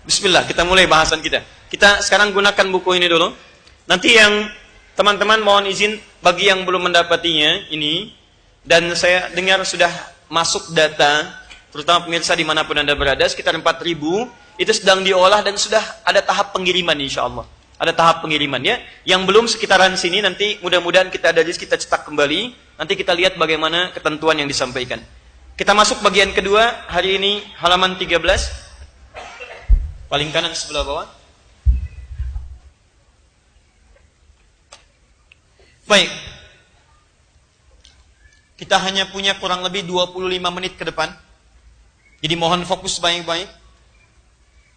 Bismillah, kita mulai bahasan kita. Kita sekarang gunakan buku ini dulu. Nanti yang teman-teman mohon izin bagi yang belum mendapatinya ini, dan saya dengar sudah masuk data, terutama pemirsa dimanapun Anda berada, sekitar 4.000, itu sedang diolah dan sudah ada tahap pengiriman insya Allah. Ada tahap pengirimannya. Yang belum sekitaran sini nanti mudah-mudahan kita ada list, kita cetak kembali. Nanti kita lihat bagaimana ketentuan yang disampaikan. Kita masuk bagian kedua, hari ini halaman 13. Paling kanan sebelah bawah. Baik. Kita hanya punya kurang lebih 25 menit ke depan. Jadi mohon fokus baik-baik.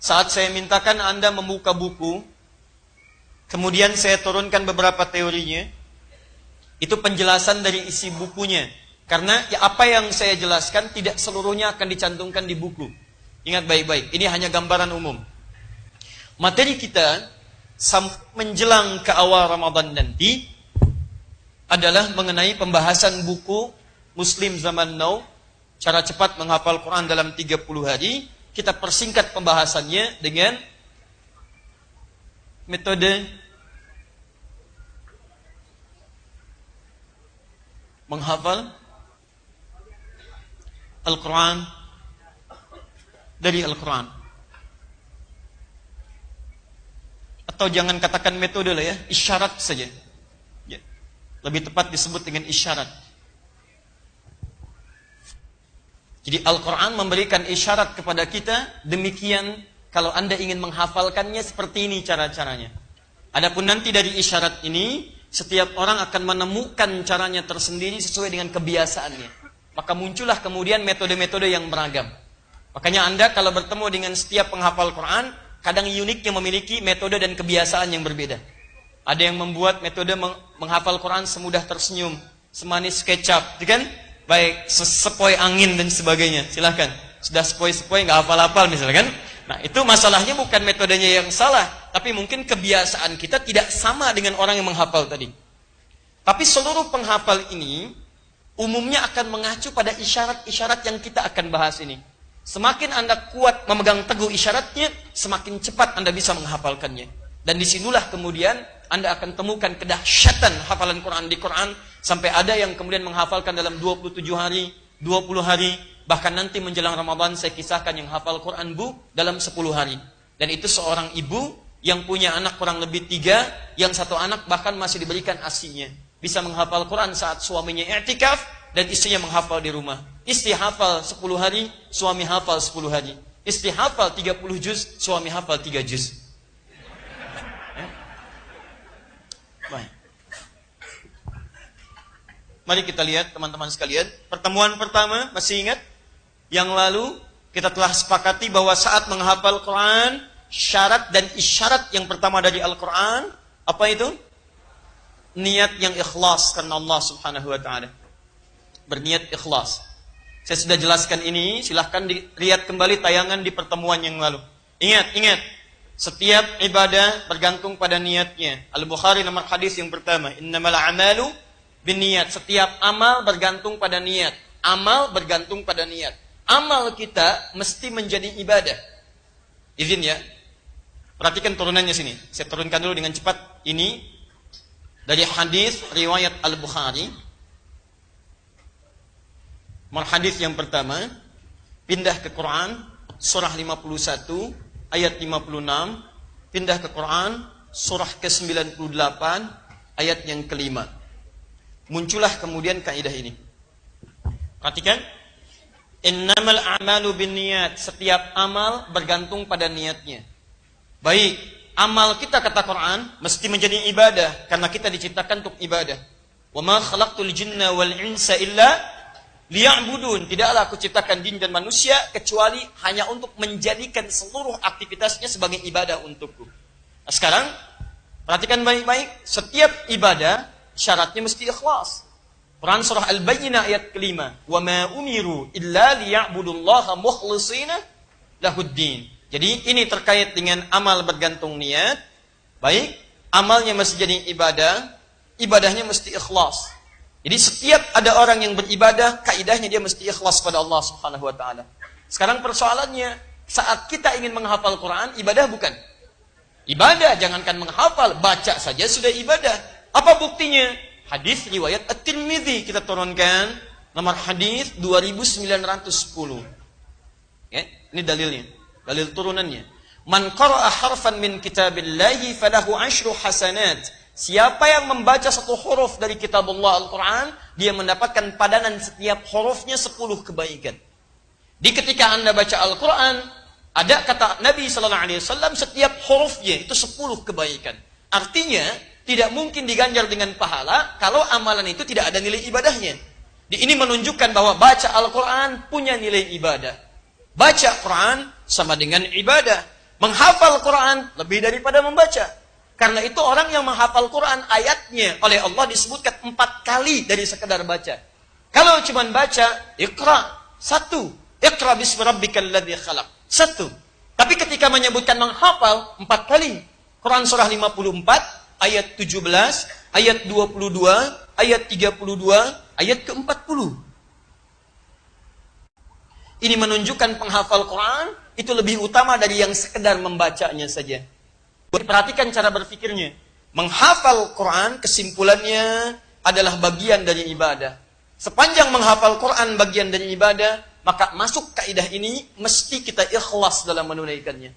Saat saya mintakan Anda membuka buku, kemudian saya turunkan beberapa teorinya, itu penjelasan dari isi bukunya. Karena ya apa yang saya jelaskan tidak seluruhnya akan dicantumkan di buku. Ingat baik-baik, ini hanya gambaran umum. Materi kita menjelang ke awal Ramadan nanti adalah mengenai pembahasan buku Muslim Zaman Now, cara cepat menghafal Quran dalam 30 hari. Kita persingkat pembahasannya dengan metode menghafal Al-Quran dari Al-Quran. Atau jangan katakan metode lah ya, isyarat saja. Ya. Lebih tepat disebut dengan isyarat. Jadi Al-Quran memberikan isyarat kepada kita, demikian kalau Anda ingin menghafalkannya seperti ini cara-caranya. Adapun nanti dari isyarat ini, setiap orang akan menemukan caranya tersendiri sesuai dengan kebiasaannya. Maka muncullah kemudian metode-metode yang beragam. Makanya Anda kalau bertemu dengan setiap penghafal Quran, kadang uniknya memiliki metode dan kebiasaan yang berbeda. Ada yang membuat metode menghafal Quran semudah tersenyum, semanis kecap, kan? Baik, sepoi angin dan sebagainya. Silahkan. Sudah sepoi-sepoi nggak hafal-hafal misalnya kan? Nah, itu masalahnya bukan metodenya yang salah, tapi mungkin kebiasaan kita tidak sama dengan orang yang menghafal tadi. Tapi seluruh penghafal ini umumnya akan mengacu pada isyarat-isyarat yang kita akan bahas ini. Semakin Anda kuat memegang teguh isyaratnya, semakin cepat Anda bisa menghafalkannya. Dan disinilah kemudian Anda akan temukan kedahsyatan hafalan Quran di Quran, sampai ada yang kemudian menghafalkan dalam 27 hari, 20 hari, bahkan nanti menjelang Ramadan saya kisahkan yang hafal Quran dalam 10 hari. Dan itu seorang ibu yang punya anak kurang lebih 3, yang satu anak bahkan masih diberikan ASI-nya. Bisa menghafal Quran saat suaminya i'tikaf dan istrinya menghafal di rumah. Istri hafal 10 hari, suami hafal 10 hari. Istri hafal 30 juz, suami hafal 3 juz. Baik. Mari kita lihat teman-teman sekalian. Pertemuan pertama, masih ingat? Yang lalu kita telah sepakati bahwa saat menghafal Quran, syarat dan isyarat yang pertama dari Al-Quran, apa itu? Niat yang ikhlas karena Allah Subhanahu wa ta'ala. Berniat ikhlas. Saya sudah jelaskan ini, silahkan dilihat kembali tayangan di pertemuan yang lalu. Ingat. Setiap ibadah bergantung pada niatnya. Al-Bukhari nomor hadis yang pertama, innamal a'malu binniyat. Setiap amal bergantung pada niat. Amal bergantung pada niat. Amal kita mesti menjadi ibadah. Izin ya. Perhatikan turunannya sini. Saya turunkan dulu dengan cepat. Ini dari hadis riwayat Al-Bukhari. Hadis yang pertama, pindah ke Quran surah 51 ayat 56, pindah ke Quran surah ke-98 ayat yang kelima. Muncullah kemudian kaidah ini. Perhatikan. Innamal a'malu binniyat. Setiap amal bergantung pada niatnya. Baik, amal kita kata Quran mesti menjadi ibadah karena kita diciptakan untuk ibadah. Wa ma khalaqtul jinna wal insa illa liya'budun. Tidaklah aku ciptakan jin dan manusia kecuali hanya untuk menjadikan seluruh aktivitasnya sebagai ibadah untukku. Nah, sekarang perhatikan baik-baik. Setiap ibadah syaratnya mesti ikhlas. Quran surah Al-Bayyinah ayat kelima. Wa ma umiru illa liya'budullaha mukhlishina lahuddin. Jadi ini terkait dengan amal bergantung niat. Baik, amalnya mesti jadi ibadah, ibadahnya mesti ikhlas. Jadi setiap ada orang yang beribadah, kaidahnya dia mesti ikhlas pada Allah Subhanahu wa taala. Sekarang persoalannya, Saat kita ingin menghafal Quran, ibadah bukan? Ibadah, jangankan menghafal, baca saja sudah ibadah. Apa buktinya? Hadis riwayat At-Tirmidzi kita turunkan, nomor hadis 2910. Ya, ini dalilnya, dalil turunannya. Man qara'a harfan min kitabillahi falahu 10 hasanat. Siapa yang membaca satu huruf dari kitabullah Al-Quran, dia mendapatkan padanan setiap hurufnya 10 kebaikan. Di ketika Anda baca Al-Quran, ada kata Nabi SAW, setiap hurufnya itu 10 kebaikan. Artinya, tidak mungkin diganjar dengan pahala kalau amalan itu tidak ada nilai ibadahnya. Ini menunjukkan bahwa baca Al-Quran punya nilai ibadah. Baca Quran sama dengan ibadah. Menghafal Quran lebih daripada membaca. Karena itu orang yang menghafal Quran ayatnya oleh Allah disebutkan 4 kali dari sekedar baca. Kalau cuma baca, Iqra, 1. Iqra bismi rabbikal ladzi khalaq, 1. Tapi ketika menyebutkan menghafal 4 kali. Quran surah 54, ayat 17, ayat 22, ayat 32, ayat ke-40. Ini menunjukkan penghafal Quran itu lebih utama dari yang sekedar membacanya saja. Perhatikan cara berpikirnya. Menghafal Quran kesimpulannya adalah bagian dari ibadah. Sepanjang menghafal Quran bagian dari ibadah, maka masuk kaidah ini mesti kita ikhlas dalam menunaikannya.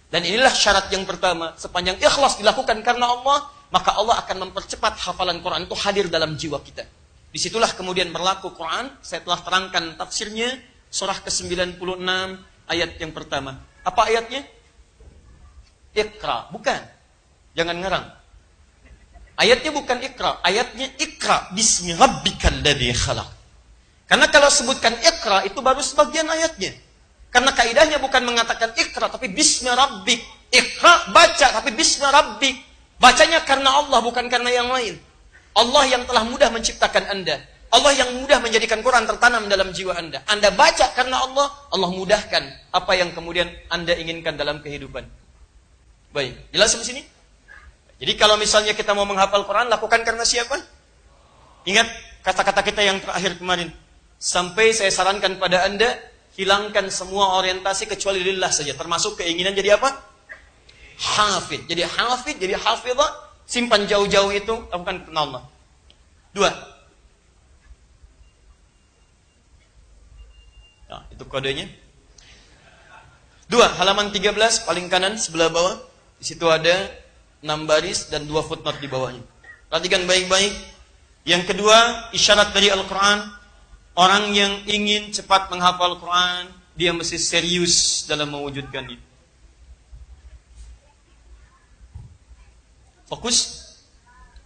Dan inilah syarat yang pertama. Sepanjang ikhlas dilakukan karena Allah, maka Allah akan mempercepat hafalan Quran itu hadir dalam jiwa kita. Disitulah kemudian berlaku Quran. Saya telah terangkan tafsirnya. Surah ke-96 ayat yang pertama. Apa ayatnya? Iqra, bukan. Jangan ngarang. Ayatnya bukan Iqra, ayatnya Iqra bismi rabbikal ladzi khalaq. Karena kalau sebutkan Iqra itu baru sebagian ayatnya. Karena kaidahnya bukan mengatakan Iqra tapi bismi rabbik. Iqra baca tapi bismi rabbik. Bacanya karena Allah bukan karena yang lain. Allah yang telah mudah menciptakan Anda. Allah yang mudah menjadikan Quran tertanam dalam jiwa Anda. Anda baca karena Allah, Allah mudahkan apa yang kemudian Anda inginkan dalam kehidupan. Baik, jelas sampai sini? Jadi kalau misalnya kita mau menghafal Quran, lakukan karena siapa? Ingat kata-kata kita yang terakhir kemarin. Sampai saya sarankan pada Anda, hilangkan semua orientasi kecuali lillah saja. Termasuk keinginan jadi apa? Hafid. Jadi hafid, jadi hafidhah. Simpan jauh-jauh itu, lakukan karena Allah. 2. Nah, itu kodenya. 2, halaman 13, paling kanan, sebelah bawah. Di situ ada 6 baris dan 2 footnote di bawahnya. Perhatikan baik-baik. Yang kedua, isyarat dari Al-Quran. Orang yang ingin cepat menghafal Quran, dia mesti serius dalam mewujudkannya. Fokus,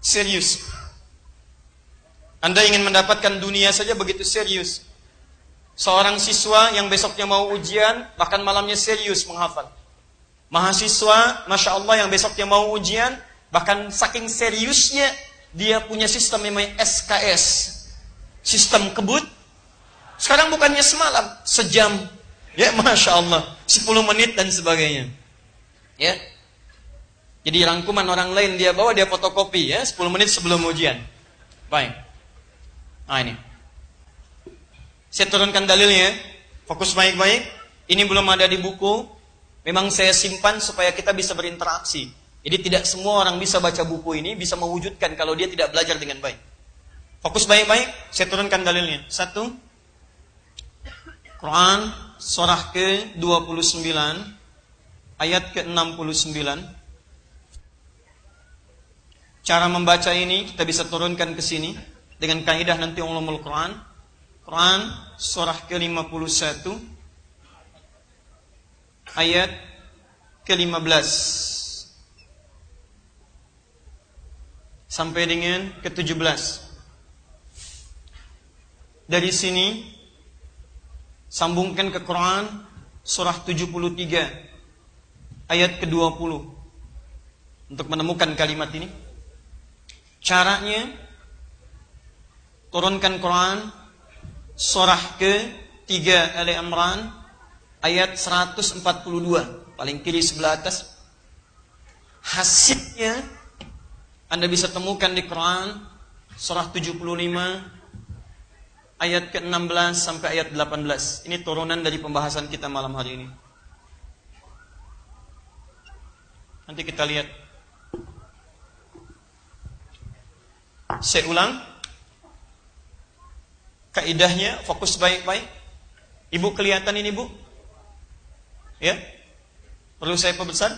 serius. Anda ingin mendapatkan dunia saja begitu serius. Seorang siswa yang besoknya mau ujian, bahkan malamnya serius menghafal. Mahasiswa, Masya Allah yang besoknya mau ujian, bahkan saking seriusnya, dia punya sistem yang namanya SKS. Sistem kebut. Sekarang bukannya semalam, sejam. Ya, Masya Allah. 10 menit dan sebagainya. Ya. Jadi rangkuman orang lain dia bawa, dia fotokopi ya, 10 menit sebelum ujian. Baik. Nah ini. Saya turunkan dalilnya. Fokus baik-baik. Ini belum ada di buku. Memang saya simpan supaya kita bisa berinteraksi. Jadi tidak semua orang bisa baca buku ini, bisa mewujudkan kalau dia tidak belajar dengan baik. Fokus baik-baik, saya turunkan dalilnya. 1. Quran, surah ke-29, ayat ke-69. Cara membaca ini kita bisa turunkan ke sini dengan kaidah nanti ulumul Quran. Quran, surah ke-51. Ayat ke-15 sampai dengan ke-17. Dari sini sambungkan ke Quran surah 73 ayat ke-20 untuk menemukan kalimat ini. Caranya turunkan Quran surah ke-3 Ali Imran ayat 142, paling kiri sebelah atas. Hasilnya Anda bisa temukan di Quran surah 75 ayat ke-16 sampai ayat 18. Ini turunan dari pembahasan kita malam hari ini. Nanti kita lihat. Saya ulang. Kaidahnya fokus baik-baik. Ibu kelihatan ini, Bu? Ya? Perlu saya perbesar?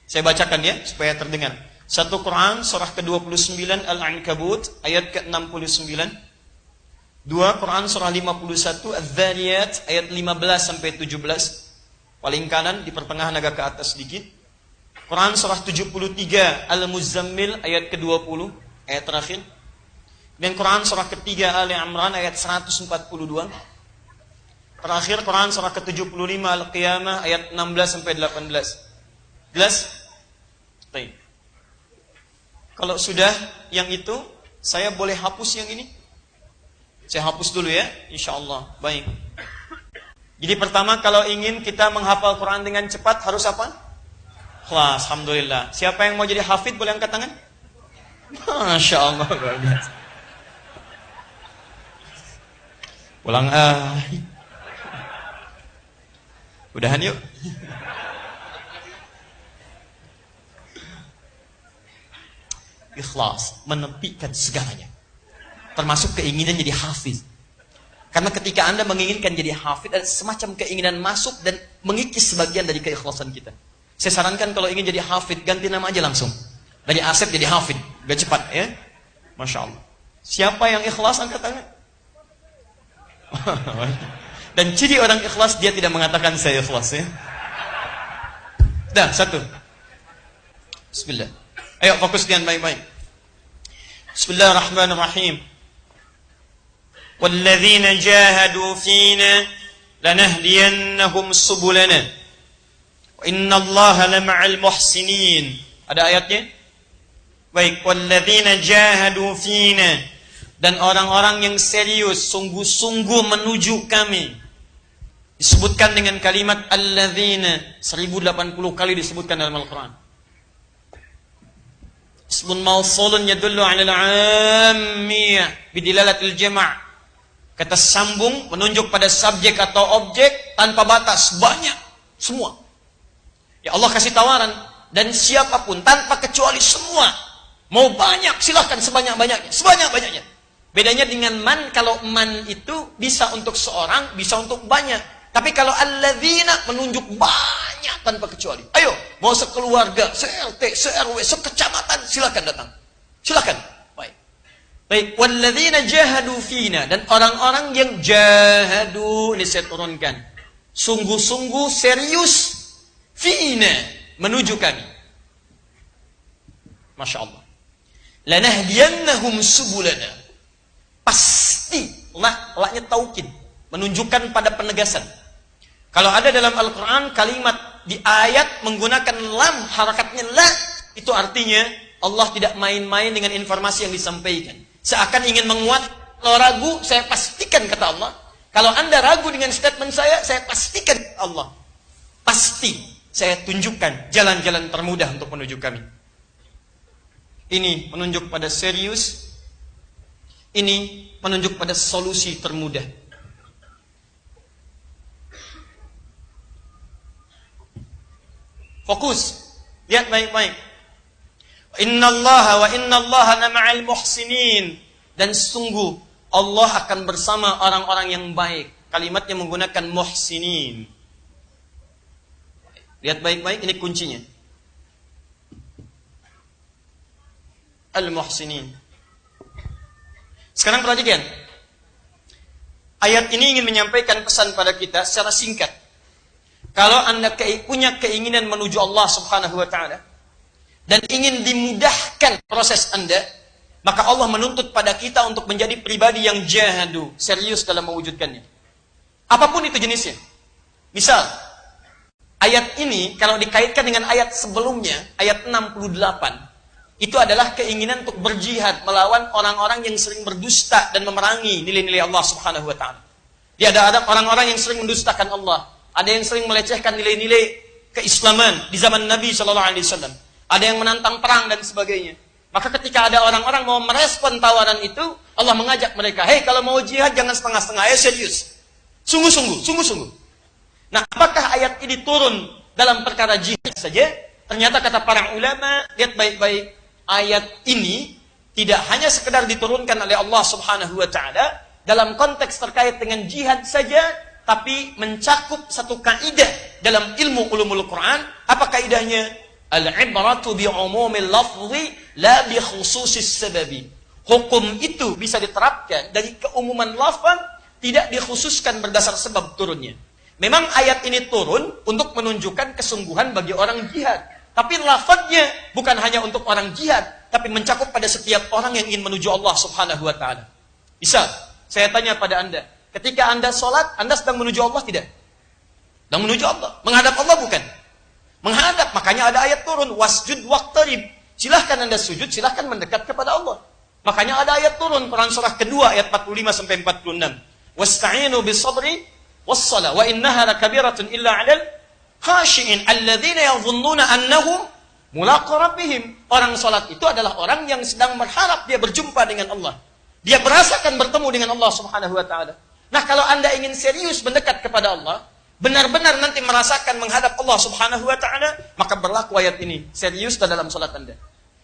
Saya bacakan ya supaya terdengar. 1 Quran surah ke-29 Al-Ankabut ayat ke-69. 2 Quran surah 51 Adz-Dzariyat ayat 15 sampai 17. Paling kanan di pertengahan agak ke atas sedikit. Quran surah 73 Al-Muzammil ayat ke-20, ayat terakhir. Dan Quran surah ketiga Ali Imran ayat 142. Terakhir Quran surah ke-75 Al-Qiyamah ayat 16 sampai 18. Jelas? Baik. Kalau sudah yang itu, saya boleh hapus yang ini? Saya hapus dulu ya, insyaallah. Baik. Jadi pertama, kalau ingin kita menghafal Quran dengan cepat harus apa? Ikhlas. Alhamdulillah. Siapa yang mau jadi hafid boleh angkat tangan? Masya Allah, luar biasa. Ulang udahan yuk. Ikhlas, menepikan segalanya. Termasuk keinginan jadi hafiz. Karena ketika Anda menginginkan jadi hafiz, ada semacam keinginan masuk dan mengikis sebagian dari keikhlasan kita. Saya sarankan kalau ingin jadi hafiz, ganti nama aja langsung. Dari Asep jadi hafiz, biar cepat ya. Masya Allah. Siapa yang ikhlas angkat tangan? Dan ciri orang ikhlas, dia tidak mengatakan saya ikhlas ya. Dah, satu. Bismillah. Ayo fokus dengan baik-baik. Bismillahirrahmanirrahim. Walladzina jahadu fina lanahdiyannahum subulana. Wa innallaha lama'al muhsinin. Ada ayatnya? Baik, walladzina jahadu fina. Dan orang-orang yang serius, sungguh-sungguh menuju kami. Disebutkan dengan kalimat alladzina 1080 kali disebutkan dalam Al-Quran. Ismun mausulun yadullu 'ala al-'ammiyah bidilalatil jama'. Kata sambung menunjuk pada subjek atau objek tanpa batas, banyak, semua. Ya Allah kasih tawaran, dan siapapun tanpa kecuali semua. Mau banyak silahkan sebanyak-banyaknya, sebanyak-banyaknya. Bedanya dengan man, kalau man itu bisa untuk seorang, bisa untuk banyak. Tapi kalau alladzina menunjuk banyak tanpa kecuali. Ayo, mau sekeluarga, se-RT, se-RW, sekecamatan, silakan datang. Silakan. Baik. Baik, walladzina jahadu fina, dan orang-orang yang jahadu, ini saya turunkan. Sungguh-sungguh serius fina, menuju kami. Masya Allah. Lanahdiyannahum subulana. Pasti, laknya taukid, menunjukkan pada penegasan. Kalau ada dalam Al-Quran kalimat di ayat menggunakan lam, harakatnya la, itu artinya Allah tidak main-main dengan informasi yang disampaikan. Seakan ingin menguat, kalau ragu, saya pastikan kata Allah. Kalau Anda ragu dengan statement saya pastikan kata Allah. Pasti saya tunjukkan jalan-jalan termudah untuk menuju kami. Ini menunjuk pada serius. Ini menunjuk pada solusi termudah. Fokus. Lihat baik-baik. Innallaha ma'al muhsinin. Dan sungguh Allah akan bersama orang-orang yang baik. Kalimatnya menggunakan muhsinin. Lihat baik-baik, ini kuncinya. Al-muhsinin. Sekarang perhatikan. Ayat ini ingin menyampaikan pesan pada kita secara singkat. Kalau Anda punya keinginan menuju Allah Subhanahu wa taala dan ingin dimudahkan proses Anda, maka Allah menuntut pada kita untuk menjadi pribadi yang jahadu, serius dalam mewujudkannya. Apapun itu jenisnya. Misal, ayat ini kalau dikaitkan dengan ayat sebelumnya, ayat 68, itu adalah keinginan untuk berjihad melawan orang-orang yang sering berdusta dan memerangi nilai-nilai Allah Subhanahu wa taala. Dia ada orang-orang yang sering mendustakan Allah, ada yang sering melecehkan nilai-nilai keislaman di zaman Nabi sallallahu alaihi wasallam. Ada yang menantang perang dan sebagainya. Maka ketika ada orang-orang mau merespon tawaran itu, Allah mengajak mereka, "Hei, kalau mau jihad jangan setengah-setengah, ayo serius. Sungguh-sungguh, sungguh-sungguh." Nah, apakah ayat ini turun dalam perkara jihad saja Ternyata kata para ulama, lihat baik-baik, ayat ini tidak hanya sekedar diturunkan oleh Allah Subhanahu wa taala dalam konteks terkait dengan jihad saja, tapi mencakup satu kaidah dalam ilmu ulumul Quran. Apa kaidahnya? Al-ibratu bi umumil lafzi la bi khususis sababi. Hukum itu bisa diterapkan dari keumuman lafaz, tidak dikhususkan berdasar sebab turunnya. Memang ayat ini turun untuk menunjukkan kesungguhan bagi orang jihad. Tapi lafadznya bukan hanya untuk orang jihad, tapi mencakup pada setiap orang yang ingin menuju Allah Subhanahu wa taala. Bisa, saya tanya pada Anda, ketika Anda sholat, Anda sedang menuju Allah tidak? Sedang menuju Allah. Menghadap Allah bukan? Menghadap, makanya ada ayat turun, wasjud waqtarib. Silahkan Anda sujud, silahkan mendekat kepada Allah. Makanya ada ayat turun, Quran surah kedua ayat 45 sampai 46. Wasta'inu bis-sabri was-shalah wa innaha lakabiratun illa 'alal khashi'in alladzina yadhunnuna annahum mulaqu rabbihim. Orang salat itu adalah orang yang sedang berharap dia berjumpa dengan Allah. Dia merasakan bertemu dengan Allah Subhanahu wa taala. Nah, kalau Anda ingin serius mendekat kepada Allah, benar-benar nanti merasakan menghadap Allah Subhanahu wa taala, maka berlaku ayat ini. Serius dalam salat Anda.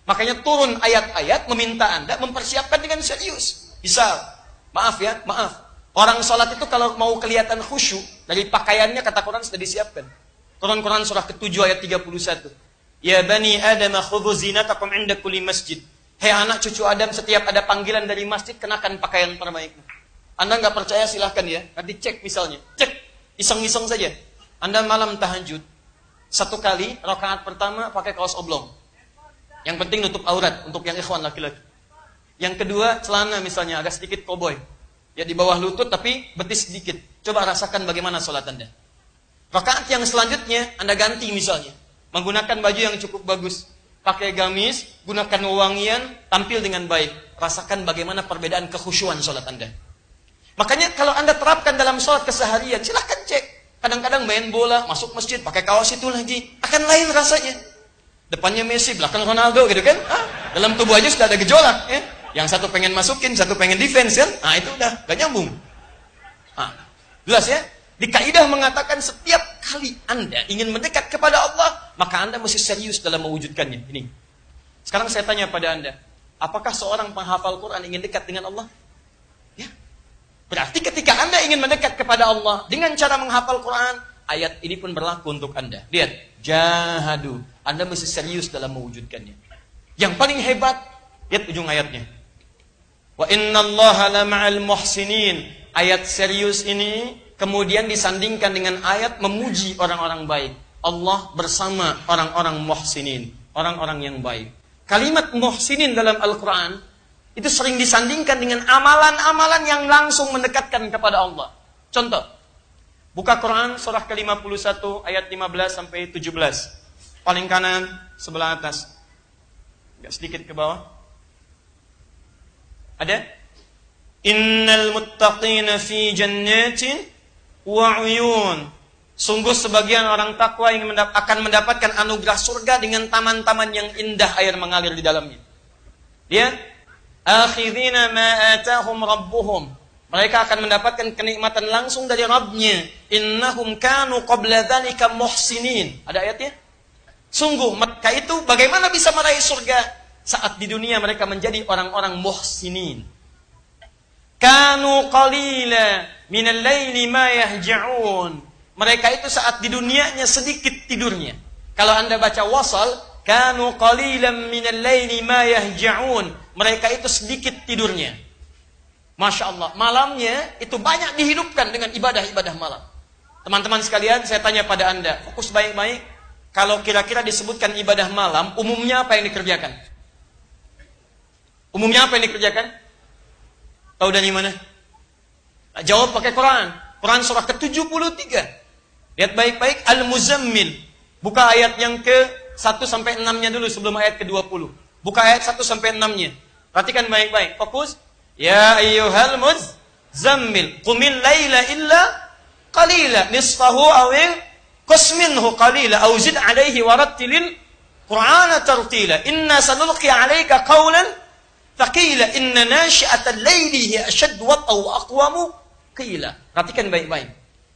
Makanya turun ayat-ayat meminta Anda mempersiapkan dengan serius. Misal, maaf. Orang salat itu kalau mau kelihatan khusyuk, dari pakaiannya kata Quran sudah disiapkan. Turun Quran surah ke-7 ayat 31. Ya bani Adam khudhu zinatakum 'inda kulli masjid. Hei anak cucu Adam, setiap ada panggilan dari masjid, kenakan pakaian terbaikmu. Anda nggak percaya silahkan ya. Nanti cek misalnya. Cek. Iseng-iseng saja. Anda malam tahajud. Satu kali, rakaat pertama pakai kaos oblong. Yang penting nutup aurat untuk yang ikhwan laki-laki. Yang kedua, celana misalnya agak sedikit koboi. Ya di bawah lutut tapi betis sedikit. Coba rasakan bagaimana sholat Anda. Rakaat yang selanjutnya Anda ganti misalnya. Menggunakan baju yang cukup bagus. Pakai gamis, gunakan wewangian, tampil dengan baik. Rasakan bagaimana perbedaan kekhusyuan sholat Anda. Makanya kalau Anda terapkan dalam sholat keseharian, silahkan cek. Kadang-kadang main bola, masuk masjid, pakai kaos itu lagi. Akan lain rasanya. Depannya Messi, belakang Ronaldo gitu kan. Dalam tubuh aja sudah ada gejolak. Ya? Yang satu pengen masukin, satu pengen defense kan. Itu udah, gak nyambung. Jelas ya? Di kaidah mengatakan setiap kali Anda ingin mendekat kepada Allah, maka Anda mesti serius dalam mewujudkannya. Ini. Sekarang saya tanya pada Anda, apakah seorang penghafal Quran ingin dekat dengan Allah? Ya. Berarti ketika Anda ingin mendekat kepada Allah dengan cara menghafal Quran, ayat ini pun berlaku untuk Anda. Lihat, jahadu. Anda mesti serius dalam mewujudkannya. Yang paling hebat, lihat ujung ayatnya. Wa innallaha lama'al muhsinin. Ayat serius ini kemudian disandingkan dengan ayat memuji orang-orang baik. Allah bersama orang-orang muhsinin, orang-orang yang baik. Kalimat muhsinin dalam Al-Quran itu sering disandingkan dengan amalan-amalan yang langsung mendekatkan kepada Allah. Contoh, buka Quran surah ke-51 ayat 15 sampai 17. Paling kanan sebelah atas. Agak sedikit ke bawah. Ada? Innal muttaqina fi jannatin wa uyun. Sungguh sebagian orang takwa yang akan mendapatkan anugerah surga dengan taman-taman yang indah air mengalir di dalamnya. Ya, akhidina ma atahum rabbuhum. Mereka akan mendapatkan kenikmatan langsung dari Rabbnya. Innahum kanu qabla dzalika muhsinin. Ada ayatnya? Sungguh mereka itu bagaimana bisa meraih surga saat di dunia mereka menjadi orang-orang muhsinin. Kanu qalila minal laili ma yahja'un. Mereka itu saat di dunianya sedikit tidurnya. Kalau Anda baca wasal, kanu qalilan minal laili ma yahja'un. Mereka itu sedikit tidurnya. Masya Allah, malamnya itu banyak dihidupkan dengan ibadah-ibadah malam. Teman-teman sekalian, saya tanya pada Anda, fokus baik-baik. Kalau kira-kira disebutkan ibadah malam, umumnya apa yang dikerjakan? Umumnya apa yang dikerjakan? Tahu dari mana? Jawab pakai Quran. Quran surah ke-73. Lihat baik-baik, Al-Muzammil. Buka ayat yang ke-1 sampai 6-nya dulu sebelum ayat ke-20. Buka ayat 1 sampai 6-nya. Perhatikan baik-baik. Fokus. Ya ayyuhal muzammil, qumil laila illa qalila, nisfahu awil qasminhu qalila, aw zid alaihi warattilil Qur'ana tartila. Inna sanulqi alaika qawlan thaqila, inna nashi'atal laili hiya ashaddu wat'an wa aqwamu qila. Perhatikan baik-baik.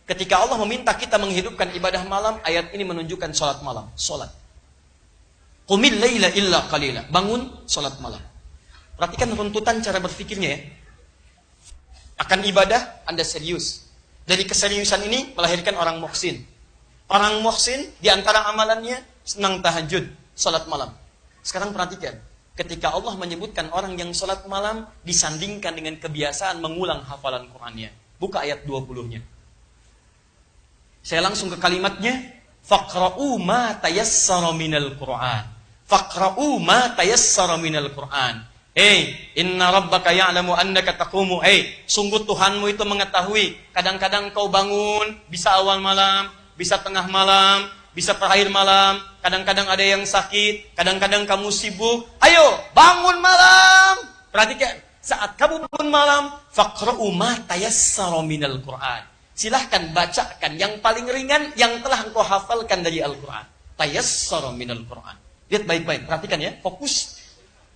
Ketika Allah meminta kita menghidupkan ibadah malam, ayat ini menunjukkan salat malam. Salat. Qumil laila illa qalila. Bangun salat malam. Perhatikan runtutan cara berpikirnya ya. Akan ibadah Anda serius. Dari keseriusan ini melahirkan orang muhsin. Orang muhsin di antara amalannya senang tahajud, salat malam. Sekarang perhatikan, ketika Allah menyebutkan orang yang salat malam disandingkan dengan kebiasaan mengulang hafalan Qur'annya. Buka ayat 20-nya. Saya langsung ke kalimatnya, faqra'u ma tayassara minal Qur'an. Faqra'u ma tayassara minal Qur'an. Inna rabbaka ya'lamu annaka taqumu. Sungguh Tuhanmu itu mengetahui. Kadang-kadang kau bangun, bisa awal malam, bisa tengah malam, bisa terakhir malam. Kadang-kadang ada yang sakit, kadang-kadang kamu sibuk. Ayo, bangun malam. Perhatikan, saat kamu bangun malam, faqra'u ma tayassara minal Qur'an. Silahkan bacakan yang paling ringan yang telah engkau hafalkan dari Al-Quran. Tayassara minal Qur'an. Lihat baik-baik, perhatikan ya, fokus.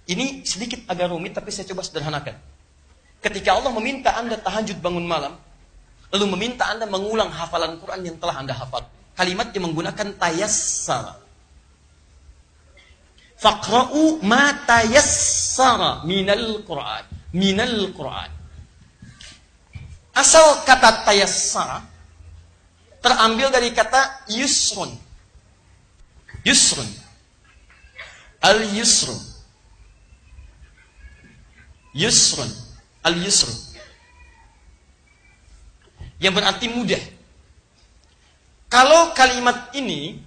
Ini sedikit agak rumit, tapi saya coba sederhanakan. Ketika Allah meminta Anda tahajud bangun malam, lalu meminta Anda mengulang hafalan Quran yang telah Anda hafal. Kalimatnya menggunakan tayassara. Faqra'u ma tayassara minal Quran. Minal Quran. Asal kata tayassara terambil dari kata yusrun. Yusrun. Al-yusru. Yusrun. Al-yusru. Yang berarti mudah. Kalau kalimat ini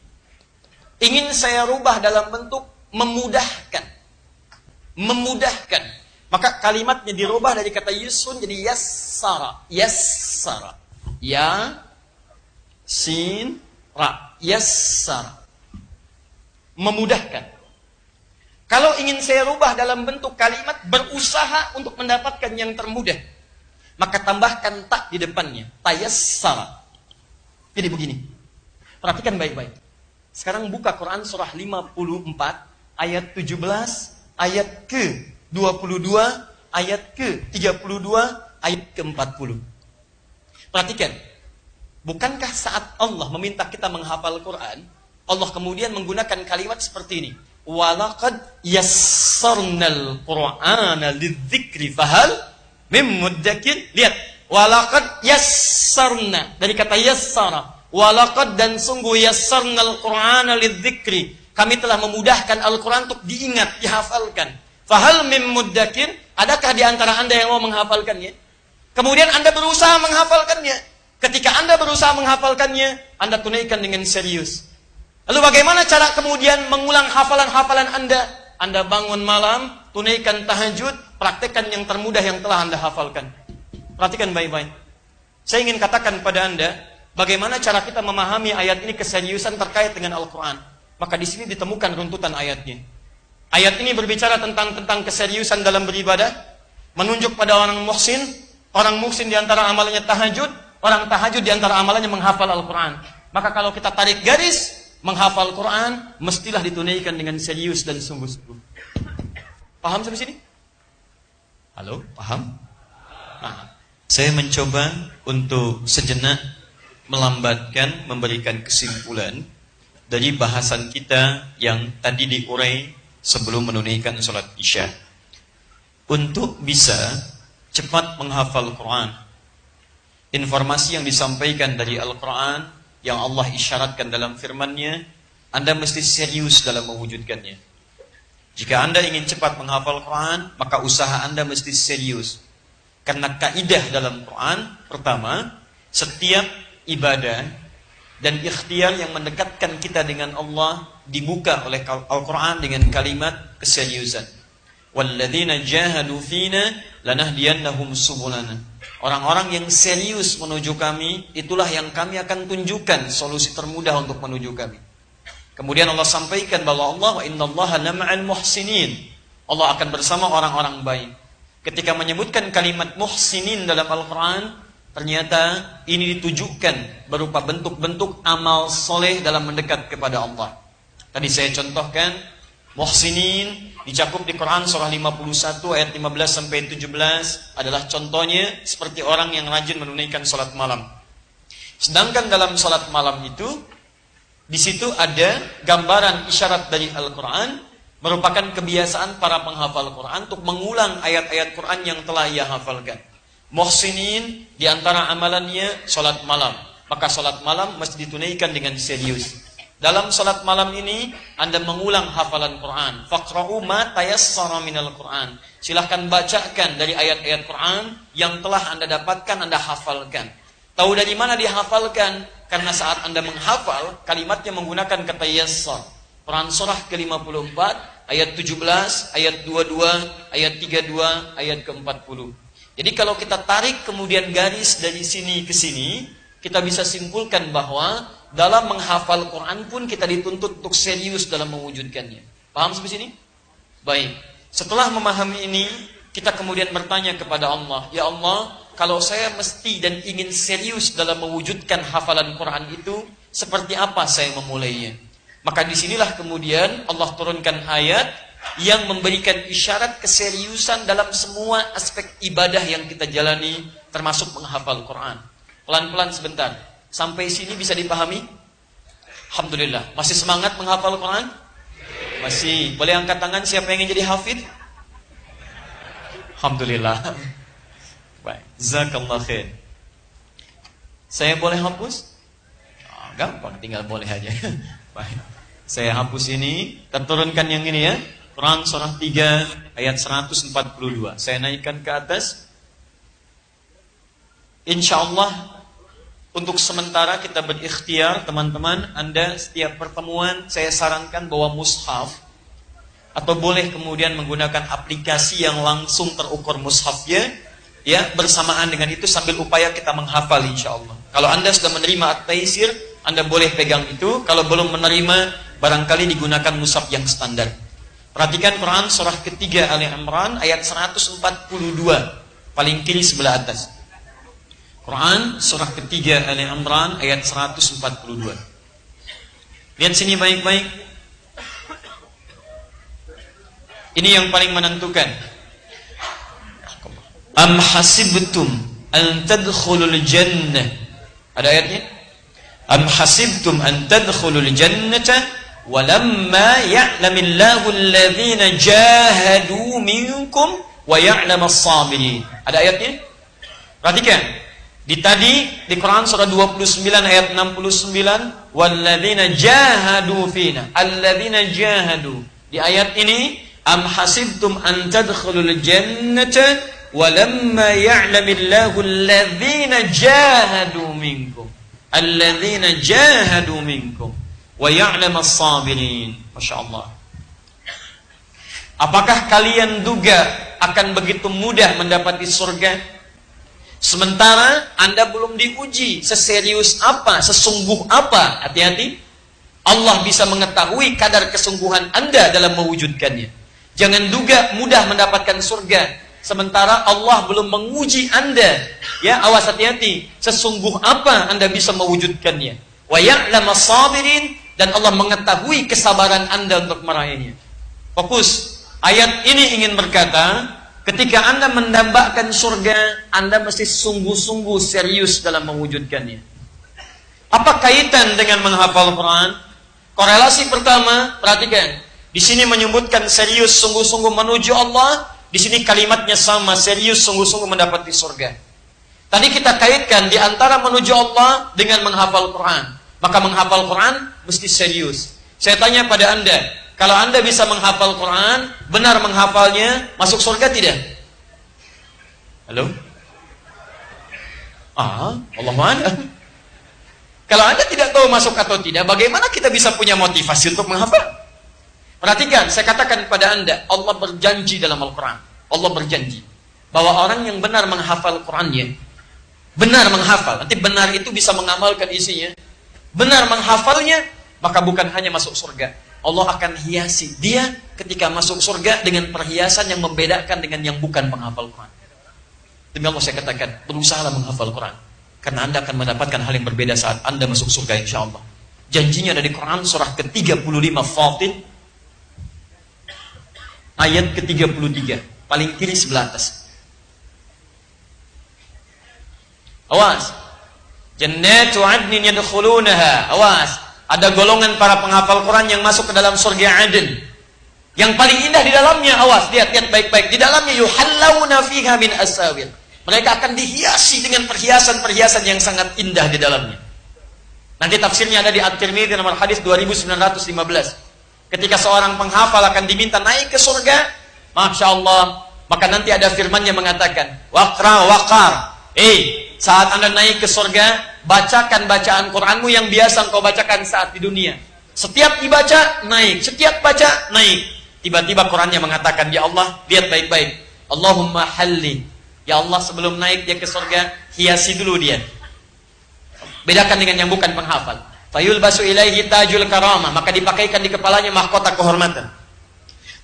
ingin saya rubah dalam bentuk memudahkan. Memudahkan. Maka kalimatnya dirubah dari kata yusrun jadi yassara. Yassara. Ya, sin, ra. Yassara. Memudahkan. Kalau ingin saya rubah dalam bentuk kalimat berusaha untuk mendapatkan yang termudah, maka tambahkan tak di depannya. Tayassara. Jadi begini. Perhatikan baik-baik. Sekarang buka Quran surah 54 ayat 17, ayat ke-22, ayat ke-32, ayat ke-40. Perhatikan. Bukankah saat Allah meminta kita menghafal Quran, Allah kemudian menggunakan kalimat seperti ini. Walaqad yassarnal Qur'ana lidzikri fahal mim muddakir. Lihat, walaqad yassarna dari kata yassara. Walaqad dan sungguh yassarnal Qur'ana lidzikri. Kami telah memudahkan Al-Qur'an untuk diingat, dihafalkan. Fahal mim muddakir, adakah di antara Anda yang mau menghafalkannya? Kemudian Anda berusaha menghafalkannya. Ketika Anda berusaha menghafalkannya, Anda tunaikan dengan serius. Lalu bagaimana cara kemudian mengulang hafalan-hafalan Anda? Anda bangun malam, tunaikan tahajud, praktekkan yang termudah yang telah Anda hafalkan. Perhatikan baik-baik. Saya ingin katakan pada Anda, bagaimana cara kita memahami ayat ini keseriusan terkait dengan Al-Quran. Maka di sini ditemukan runtutan ayatnya. Ayat ini berbicara tentang keseriusan dalam beribadah, menunjuk pada orang muhsin di antara amalannya tahajud, orang tahajud di antara amalannya menghafal Al-Quran. Maka kalau kita tarik garis, menghafal Quran mestilah ditunaikan dengan serius dan sungguh-sungguh. Paham sampai sini? Halo, paham? Nah, saya mencoba untuk sejenak melambatkan, memberikan kesimpulan dari bahasan kita yang tadi diurai sebelum menunaikan sholat Isya. Untuk bisa cepat menghafal Quran, informasi yang disampaikan dari Al-Quran yang Allah isyaratkan dalam firman-Nya, Anda mesti serius dalam mewujudkannya. Jika Anda ingin cepat menghafal Quran, maka usaha Anda mesti serius. Karena kaidah dalam Quran, pertama, setiap ibadah dan ikhtiar yang mendekatkan kita dengan Allah dibuka oleh Al-Quran dengan kalimat keseriusan. Walladzina jahadu fina lanahdiyannahum subulana. Orang-orang yang serius menuju kami, itulah yang kami akan tunjukkan solusi termudah untuk menuju kami. Kemudian Allah sampaikan bahwa Allah wa innallaha lama'al muhsinin. Allah akan bersama orang-orang baik. Ketika menyebutkan kalimat muhsinin dalam Al-Quran, ternyata ini ditujukan berupa bentuk-bentuk amal soleh dalam mendekat kepada Allah. Tadi saya contohkan, muhsinin dicakup di Quran surah 51 ayat 15 sampai 17 adalah contohnya seperti orang yang rajin menunaikan salat malam. Sedangkan dalam salat malam itu Di situ ada gambaran isyarat dari Al-Quran, merupakan kebiasaan para penghafal Quran untuk mengulang ayat-ayat Quran yang telah ia hafalkan. Muhsinin, di antara amalannya sholat malam. Maka sholat malam mesti ditunaikan dengan serius. Dalam sholat malam ini, Anda mengulang hafalan Quran. Faqra'u ma tayassara minal Quran. Silahkan bacakan dari ayat-ayat Quran yang telah Anda dapatkan, Anda hafalkan. Tahu dari mana dihafalkan? Karena saat Anda menghafal, kalimatnya menggunakan kata yassar. Quran surah ke-54, ayat 17, ayat 22, ayat 32, ayat ke-40. Jadi kalau kita tarik kemudian garis dari sini ke sini, kita bisa simpulkan bahwa dalam menghafal Quran pun kita dituntut untuk serius dalam mewujudkannya. Paham sampai sini? Baik. Setelah memahami ini, kita kemudian bertanya kepada Allah, ya Allah, kalau saya mesti dan ingin serius dalam mewujudkan hafalan Quran itu, seperti apa saya memulainya? Maka disinilah kemudian Allah turunkan ayat yang memberikan isyarat keseriusan dalam semua aspek ibadah yang kita jalani, termasuk menghafal Quran. Pelan-pelan sebentar. Sampai sini bisa dipahami? Alhamdulillah. Masih semangat menghafal Quran? Masih. Boleh angkat tangan siapa yang ingin jadi hafidh? Alhamdulillah. Baik. Jazakallah khair. Saya boleh hapus? Gampang, tinggal boleh aja. Baik. Saya hapus ini, kita turunkan yang ini ya. Quran surah 3 ayat 142. Saya naikkan ke atas. InsyaAllah untuk sementara kita berikhtiar, teman-teman, Anda setiap pertemuan saya sarankan bawa mushaf, atau boleh kemudian menggunakan aplikasi yang langsung terukur mushafnya, ya, bersamaan dengan itu sambil upaya kita menghafal insyaallah. Kalau Anda sudah menerima at-taisir, Anda boleh pegang itu. Kalau belum menerima, barangkali digunakan mushaf yang standar. Perhatikan Quran surah ketiga Ali Imran ayat 142, paling kiri sebelah atas. Quran surah ketiga Ali Imran ayat 142. Lihat sini baik-baik. Ini yang paling menentukan. Am hasibtum an tadkhulul jannah. Ada ayatnya? Am hasibtum an tadkhulul jannata walamma ya'lamillahu alladhina jahadu minkum wa ya'lamas sabirin. Ada ayatnya? Perhatikan. Di Quran surah 29 ayat 69, walladzina jahadu fina. Alladzina jahadu. Di ayat ini, am hasibtum an tadkhulul jannata walamma ya'lamillahu alladzina jahadu minkum. Alladzina jahadu minkum wa ya'lamas sabirin. Masyaallah. Apakah kalian duga akan begitu mudah mendapati surga? Sementara Anda belum diuji seserius apa, sesungguh apa. Hati-hati. Allah bisa mengetahui kadar kesungguhan Anda dalam mewujudkannya. Jangan duga mudah mendapatkan surga, sementara Allah belum menguji Anda. Ya, awas, hati-hati. Sesungguh apa Anda bisa mewujudkannya. Wa ya'lamas sabirin, dan Allah mengetahui kesabaran Anda untuk meraihnya. Fokus. Ayat ini ingin berkata, ketika Anda mendambakan surga, Anda mesti sungguh-sungguh serius dalam mewujudkannya. Apa kaitan dengan menghafal Quran? Korelasi pertama, perhatikan. Di sini menyebutkan serius sungguh-sungguh menuju Allah. Di sini kalimatnya sama, serius sungguh-sungguh mendapati surga. Tadi kita kaitkan di antara menuju Allah dengan menghafal Quran. Maka menghafal Quran mesti serius. Saya tanya pada Anda, kalau Anda bisa menghafal Quran, benar menghafalnya, masuk surga tidak? Halo? Allah mana? Kalau Anda tidak tahu masuk atau tidak, bagaimana kita bisa punya motivasi untuk menghafal? Perhatikan, saya katakan kepada Anda, Allah berjanji dalam Al-Quran. Allah berjanji bahwa orang yang benar menghafal Qurannya, benar menghafal, nanti benar itu bisa mengamalkan isinya. Benar menghafalnya, maka bukan hanya masuk surga, Allah akan hiasi dia ketika masuk surga dengan perhiasan yang membedakan dengan yang bukan menghafal Quran. Demi Allah saya katakan, berusahalah menghafal Quran, karena Anda akan mendapatkan hal yang berbeda saat Anda masuk surga insyaAllah. Janjinya dari Quran surah ke-35 Fatir ayat ke-33, paling kiri sebelah atas. Awas. Jannatu adnin yadkhulunaha. Awas. Ada golongan para penghafal Quran yang masuk ke dalam surga Aden. Yang paling indah di dalamnya, awas, lihat baik-baik. Di dalamnya yuhallawna fiha min asawir. Mereka akan dihiasi dengan perhiasan-perhiasan yang sangat indah di dalamnya. Nanti tafsirnya ada di At-Tirmidzi nomor hadis 2915. Ketika seorang penghafal akan diminta naik ke surga, Masya Allah, maka nanti ada firman yang mengatakan, waqar. Saat Anda naik ke surga, bacakan bacaan Quranmu yang biasa engkau bacakan saat di dunia. Setiap dibaca, naik. Setiap baca, naik. Tiba-tiba Qurannya mengatakan, ya Allah, lihat baik-baik. Allahumma halli. Ya Allah, sebelum naik dia ke surga, hiasi dulu dia. Bedakan dengan yang bukan penghafal. Fayulbasu ilaihi tajul karamah. Maka dipakaikan di kepalanya mahkota kehormatan.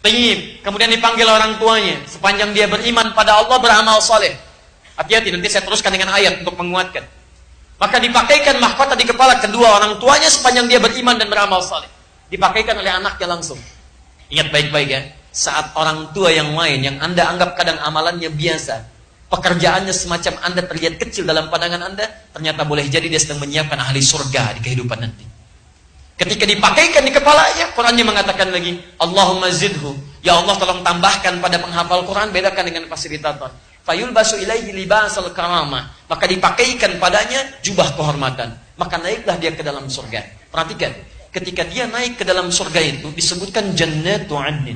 Tayyib. Kemudian dipanggil orang tuanya. Sepanjang dia beriman pada Allah, beramal soleh. Hati-hati, nanti saya teruskan dengan ayat untuk menguatkan. Maka dipakaikan mahkota di kepala kedua orang tuanya sepanjang dia beriman dan beramal saleh. Dipakaikan oleh anaknya langsung. Ingat baik-baik ya. Saat orang tua yang lain, yang Anda anggap kadang amalannya biasa, pekerjaannya semacam Anda terlihat kecil dalam pandangan Anda, ternyata boleh jadi dia sedang menyiapkan ahli surga di kehidupan nanti. Ketika dipakaikan di kepalanya, Qurannya mengatakan lagi, Allahumma zidhu. Ya Allah, tolong tambahkan pada penghafal Quran, bedakan dengan fasilitator. Fayulbasu ilaihi libasal karamah. Maka dipakaikan padanya jubah kehormatan. Maka naiklah dia ke dalam surga. Perhatikan, ketika dia naik ke dalam surga itu disebutkan jannatu adnin.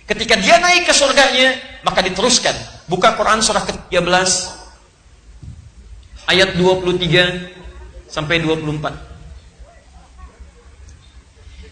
Ketika dia naik ke surganya, maka diteruskan. Buka Quran surah ke-13 ayat 23 sampai 24.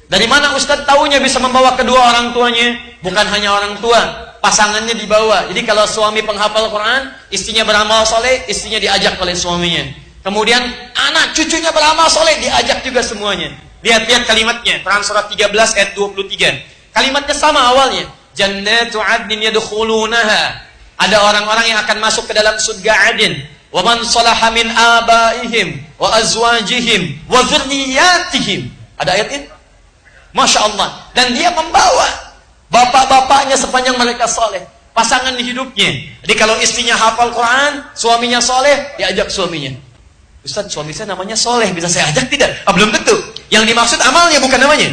Dari mana Ustadz tahunya bisa membawa kedua orang tuanya? Bukan hanya orang tua, pasangannya dibawa. Jadi kalau suami penghafal Quran, istrinya beramal soleh, istrinya diajak oleh suaminya. Kemudian anak cucunya beramal soleh, diajak juga semuanya. Lihat kalimatnya, Quran surah 13 ayat 23. Kalimatnya sama awalnya. Jannatu adnin yadkhulunaha. Ada orang-orang yang akan masuk ke dalam surga Adin. Wa man salaha min abaihim wa azwajihim wa dzurriyyatihim. Ada ayat ini? Masya Allah. Dan dia membawa bapak-bapaknya sepanjang mereka soleh. Pasangan di hidupnya. Jadi kalau istrinya hafal Quran, suaminya soleh, diajak suaminya. Ustaz, suami saya namanya soleh, bisa saya ajak tidak? Belum tentu. Yang dimaksud amalnya, bukan namanya.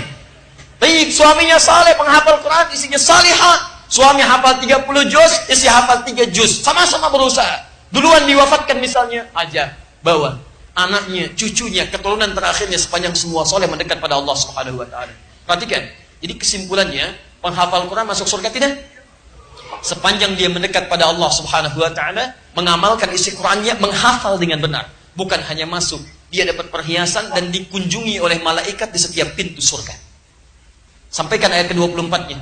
Tapi suaminya soleh, penghafal Quran, istrinya salihah. Suami hafal 30 juz, istri hafal 3 juz. Sama-sama berusaha. Duluan diwafatkan misalnya, ajak, bawa. Anaknya, cucunya, keturunan terakhirnya sepanjang semua soleh mendekat pada Allah Subhanahu wa Ta'ala. Perhatikan, jadi kesimpulannya, penghafal Quran masuk surga tidak? Sepanjang dia mendekat pada Allah Subhanahu wa Ta'ala, mengamalkan isi Qurannya, menghafal dengan benar. Bukan hanya masuk, dia dapat perhiasan dan dikunjungi oleh malaikat di setiap pintu surga. Sampaikan ayat ke-24-nya.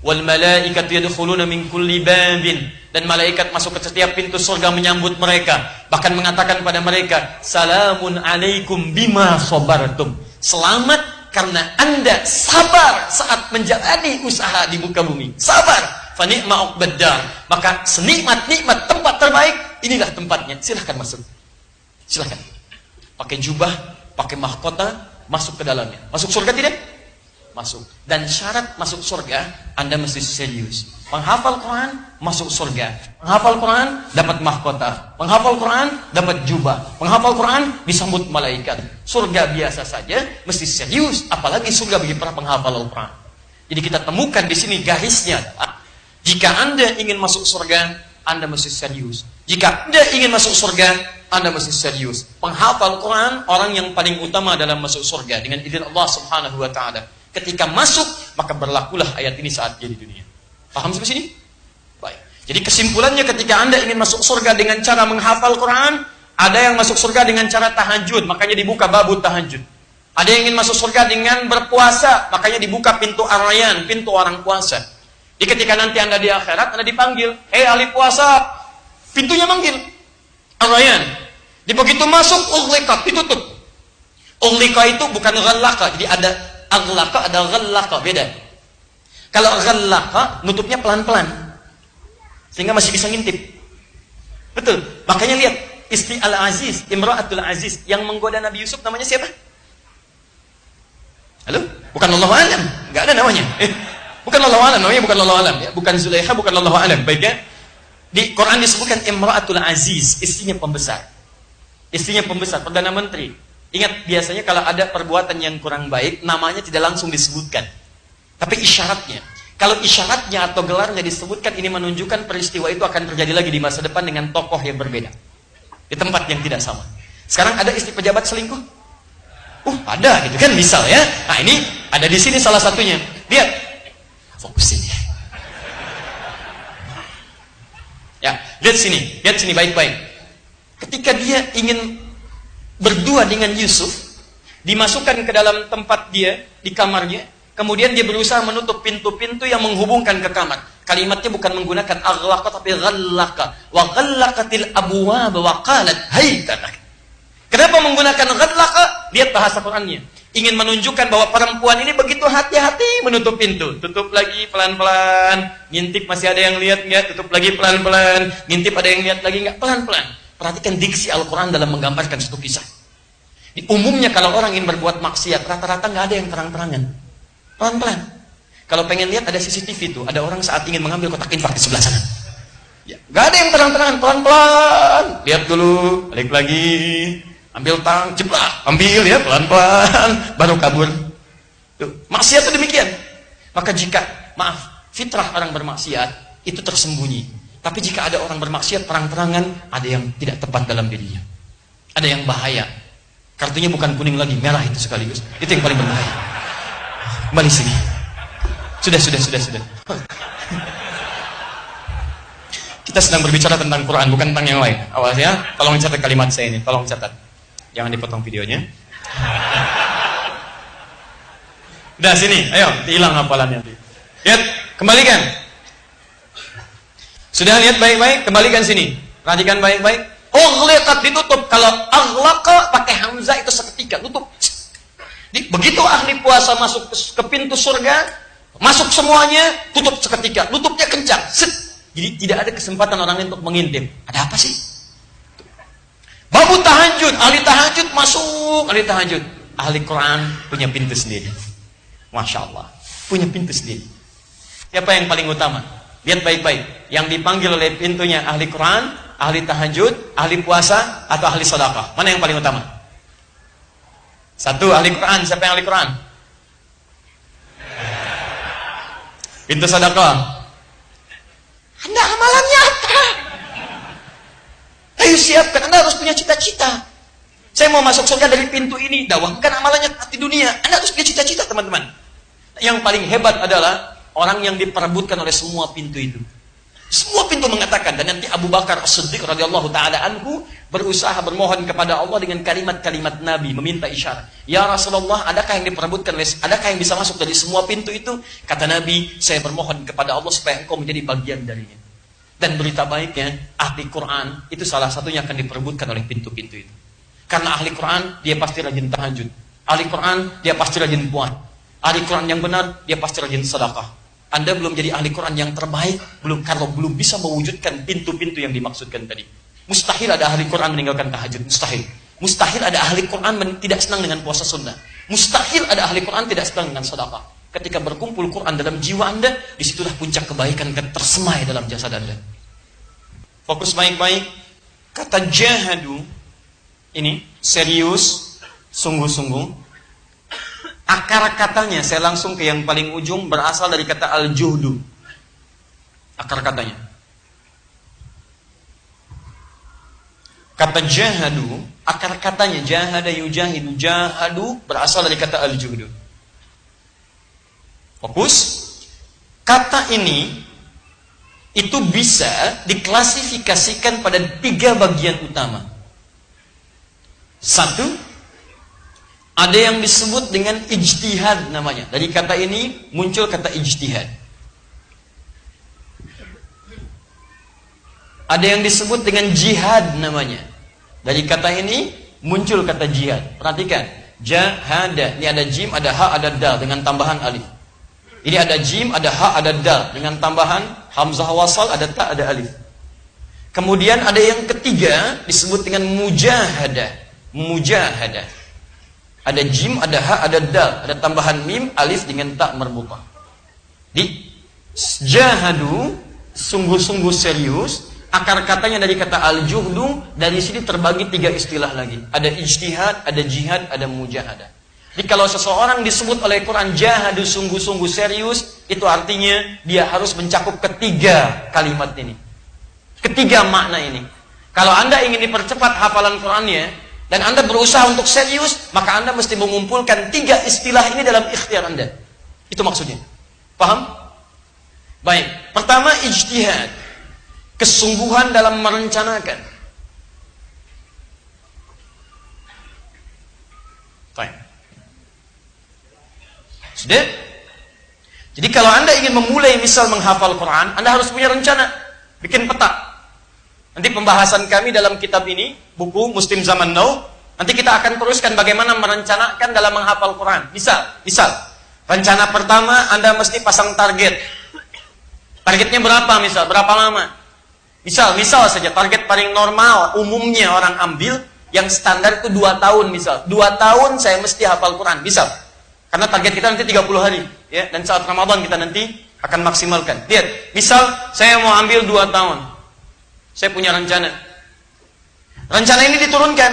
Wal malaikatu yadkhuluna min kulli babin. Dan malaikat masuk ke setiap pintu surga menyambut mereka. Bahkan mengatakan pada mereka, Salamun alaikum bima sabartum. Selamat karena Anda sabar saat menjalani usaha di muka bumi. Sabar. Fa ni'ma uqbaddar. Maka senikmat-nikmat tempat terbaik, inilah tempatnya. Silahkan masuk. Silahkan. Pakai jubah, pakai mahkota, masuk ke dalamnya. Masuk surga tidak? Masuk. Dan syarat masuk surga, Anda mesti serius. Penghafal Quran, masuk surga. Penghafal Quran, dapat mahkota. Penghafal Quran, dapat jubah. Penghafal Quran, disambut malaikat. Surga biasa saja, mesti serius. Apalagi surga bagi para penghafal Al-Quran. Jadi kita temukan di sini garisnya. Jika Anda ingin masuk surga, Anda mesti serius. Jika Anda ingin masuk surga, Anda mesti serius. Penghafal Quran, orang yang paling utama dalam masuk surga. Dengan izin Allah Subhanahu wa Ta'ala. Ketika masuk, maka berlakulah ayat ini saat dia di dunia. Paham sampai sini? Baik. Jadi kesimpulannya ketika Anda ingin masuk surga dengan cara menghafal Quran, ada yang masuk surga dengan cara tahajud, makanya dibuka babu tahajud. Ada yang ingin masuk surga dengan berpuasa, makanya dibuka pintu ar-rayyan, pintu orang puasa. Jadi ketika nanti Anda di akhirat, Anda dipanggil, "Hei ahli puasa," pintunya manggil, ar-rayyan. Di begitu masuk, ughliqat, ditutup. Ughliqa itu bukan ghallaqa, jadi ada aghlaqa, ada ghallaqa, beda. Kalau ghallaqa, nutupnya pelan-pelan. Sehingga masih bisa ngintip. Betul. Makanya lihat, istri Al-Aziz, Imra'atul Aziz, yang menggoda Nabi Yusuf namanya siapa? Halo? Bukan Allahu Alam. Enggak ada namanya. Bukan Allahu Alam, namanya bukan Allahu Alam. Ya. Bukan Zulaikha, bukan Allahu Alam. Baik ya? Di Quran disebutkan Imra'atul Aziz, istrinya pembesar. Istrinya pembesar, Perdana Menteri. Ingat, biasanya kalau ada perbuatan yang kurang baik, namanya tidak langsung disebutkan. Tapi isyaratnya. Kalau isyaratnya atau gelarnya disebutkan, ini menunjukkan peristiwa itu akan terjadi lagi di masa depan dengan tokoh yang berbeda. Di tempat yang tidak sama. Sekarang ada istri pejabat selingkuh? Ada gitu kan, misal ya. Nah ini, ada di sini salah satunya. Lihat. Fokusin ya. Ya, lihat sini baik-baik. Ketika dia ingin berdua dengan Yusuf, dimasukkan ke dalam tempat dia, di kamarnya, kemudian dia berusaha menutup pintu-pintu yang menghubungkan ke kamar. Kalimatnya bukan menggunakan aghlaqa tapi ghallaqa. Wa ghallaqatil abwaab wa qalat haytanak. Kenapa menggunakan ghallaqa? Lihat bahasa Qur'annya. Ingin menunjukkan bahwa perempuan ini begitu hati-hati menutup pintu. Tutup lagi pelan-pelan. Ngintip masih ada yang lihat enggak? Tutup lagi pelan-pelan. Ngintip ada yang lihat lagi enggak? Pelan-pelan. Perhatikan diksi Al-Quran dalam menggambarkan satu kisah. Di umumnya kalau orang ingin berbuat maksiat, rata-rata nggak ada yang terang-terangan. Pelan-pelan. Kalau pengen lihat ada CCTV itu, ada orang saat ingin mengambil kotak infak di sebelah sana. Ya, nggak ada yang terang-terangan, pelan-pelan. Lihat dulu, balik lagi, ambil tang, jeblak, ambil ya pelan-pelan, baru kabur. Tuh, maksiat itu demikian. Maka jika, fitrah orang bermaksiat itu tersembunyi. Tapi jika ada orang bermaksiat terang-terangan, ada yang tidak tepat dalam dirinya. Ada yang bahaya. Kartunya bukan kuning lagi, merah itu sekaligus. Itu yang paling berbahaya. Kembali sini. Sudah. Kita sedang berbicara tentang Quran, bukan tentang yang lain. Awas ya, tolong catat kalimat saya ini. Tolong catat. Jangan dipotong videonya. Udah sini, ayo, hilang hafalannya. Lihat, kembalikan. Sudah lihat baik-baik, kembalikan sini. Perhatikan baik-baik. Ughliqat ditutup. Kalau aghlaqa pakai hamzah itu seketika, tutup. Begitu ahli puasa masuk ke pintu surga, masuk semuanya, tutup seketika. Tutupnya kencang. Set. Jadi tidak ada kesempatan orang lain untuk mengintip. Ada apa sih? Babu tahajud, ahli tahajud masuk, ahli tahajud. Ahli Quran punya pintu sendiri. Masya Allah, punya pintu sendiri. Siapa yang paling utama? Lihat baik-baik. Yang dipanggil oleh pintunya ahli Quran, ahli tahajud, ahli puasa, atau ahli sedekah. Mana yang paling utama? Satu, ahli Quran. Siapa yang ahli Quran? Pintu sedekah. Anda amalannya apa? Ayo siapkan. Anda harus punya cita-cita. Saya mau masuk surga dari pintu ini. Bukan amalannya di dunia. Anda harus punya cita-cita, teman-teman. Yang paling hebat adalah orang yang diperebutkan oleh semua pintu itu. Semua pintu mengatakan, dan nanti Abu Bakar As-Siddiq radhiyallahu taala anhu berusaha bermohon kepada Allah dengan kalimat-kalimat Nabi, meminta isyarat. Ya Rasulullah, adakah yang diperebutkan, adakah yang bisa masuk dari semua pintu itu? Kata Nabi, saya bermohon kepada Allah supaya engkau menjadi bagian darinya. Dan berita baiknya, ahli Quran itu salah satunya akan diperebutkan oleh pintu-pintu itu. Karena ahli Quran, dia pasti rajin tahajud. Ahli Quran, dia pasti rajin puasa. Ahli Quran yang benar, dia pasti rajin sedekah. Anda belum jadi ahli Quran yang terbaik, kalau belum bisa mewujudkan pintu-pintu yang dimaksudkan tadi. Mustahil ada ahli Quran meninggalkan tahajud, mustahil. Mustahil ada ahli Quran tidak senang dengan puasa sunnah. Mustahil ada ahli Quran tidak senang dengan sedekah. Ketika berkumpul Quran dalam jiwa Anda, disitulah puncak kebaikan tersemai dalam jasad Anda. Fokus baik-baik. Kata jahadu ini serius, sungguh-sungguh. Akar katanya, saya langsung ke yang paling ujung, berasal dari kata al-juhdu. Akar katanya. Kata jahadu, akar katanya, jahada yujahidu, jahadu, berasal dari kata al-juhdu. Fokus. Kata ini, itu bisa diklasifikasikan pada 3 bagian utama. 1, ada yang disebut dengan ijtihad namanya. Dari kata ini muncul kata ijtihad. Ada yang disebut dengan jihad namanya. Dari kata ini muncul kata jihad. Perhatikan, jahada. Ini ada jim, ada ha, ada dal dengan tambahan alif. Ini ada jim, ada ha, ada dal dengan tambahan hamzah wasal, ada ta, ada alif. Kemudian ada yang ketiga disebut dengan mujahadah. Mujahadah. Ada jim, ada ha, ada dal, ada tambahan mim, alif dengan ta marbutah. Di jahadu, sungguh-sungguh serius, Akar katanya dari kata al-juhdu, dari sini terbagi 3 istilah lagi. Ada ijtihad, ada jihad, ada mujahadah. Jadi kalau seseorang disebut oleh Quran jahadu, sungguh-sungguh serius, itu artinya dia harus mencakup ketiga kalimat ini. Ketiga makna ini. Kalau Anda ingin dipercepat hafalan Qurannya, dan Anda berusaha untuk serius, maka Anda mesti mengumpulkan 3 istilah ini dalam ikhtiar Anda. Itu maksudnya. Paham? Baik. Pertama, ijtihad. Kesungguhan dalam merencanakan. Baik. Sudah? Jadi kalau Anda ingin memulai misal menghafal Quran, Anda harus punya rencana. Bikin peta. Nanti pembahasan kami dalam kitab ini, buku Muslim Zaman Now, nanti kita akan teruskan bagaimana merencanakan dalam menghafal Quran. Misal, rencana pertama Anda mesti pasang target. Targetnya berapa misal? Berapa lama? Misal saja target paling normal umumnya orang ambil yang standar itu 2 tahun misal. 2 tahun saya mesti hafal Quran, misal. Karena target kita nanti 30 hari, ya, dan saat Ramadan kita nanti akan maksimalkan. Lihat, misal saya mau ambil 2 tahun. Saya punya rencana. Rencana ini diturunkan.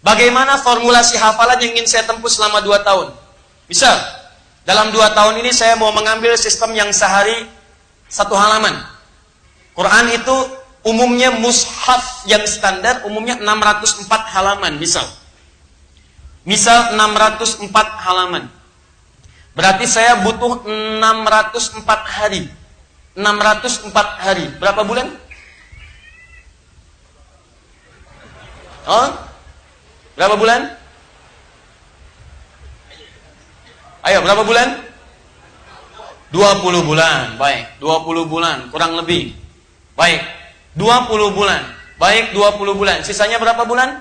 Bagaimana formulasi hafalan yang ingin saya tempuh selama 2 tahun? Misal, dalam 2 tahun ini saya mau mengambil sistem yang sehari 1 halaman. Quran itu umumnya mushaf yang standar, umumnya 604 halaman, misal. Misal 604 halaman. Berarti saya butuh 604 hari. 604 hari. Berapa bulan? Oh? Berapa bulan? Ayo, berapa bulan? 20 bulan. Baik, 20 bulan, kurang lebih. Baik, 20 bulan. Baik, 20 bulan. Sisanya berapa bulan?